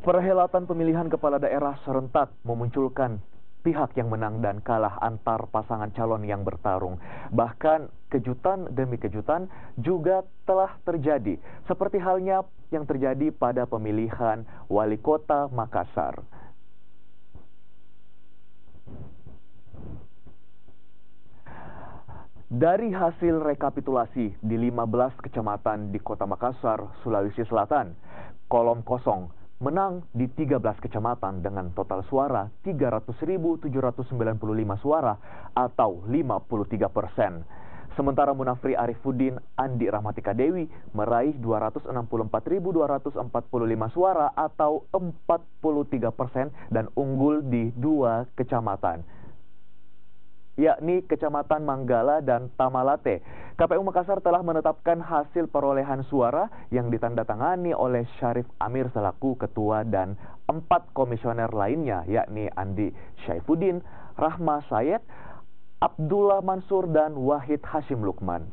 Perhelatan pemilihan kepala daerah serentak memunculkan pihak yang menang dan kalah antar pasangan calon yang bertarung. Bahkan kejutan demi kejutan juga telah terjadi, seperti halnya yang terjadi pada pemilihan wali kota Makassar. Dari hasil rekapitulasi di 15 kecamatan di Kota Makassar, Sulawesi Selatan, kolom kosong menang di 13 kecamatan dengan total suara 300.795 suara atau 53%. Sementara Munafri Arifuddin Andi Rahmatika Dewi meraih 264.245 suara atau 43% dan unggul di 2 kecamatan, yakni Kecamatan Manggala dan Tamalate. KPU Makassar telah menetapkan hasil perolehan suara yang ditandatangani oleh Syarif Amir selaku ketua dan 4 komisioner lainnya, yakni Andi Syaifuddin, Rahma Sayed, Abdullah Mansur, dan Wahid Hashim Lukman.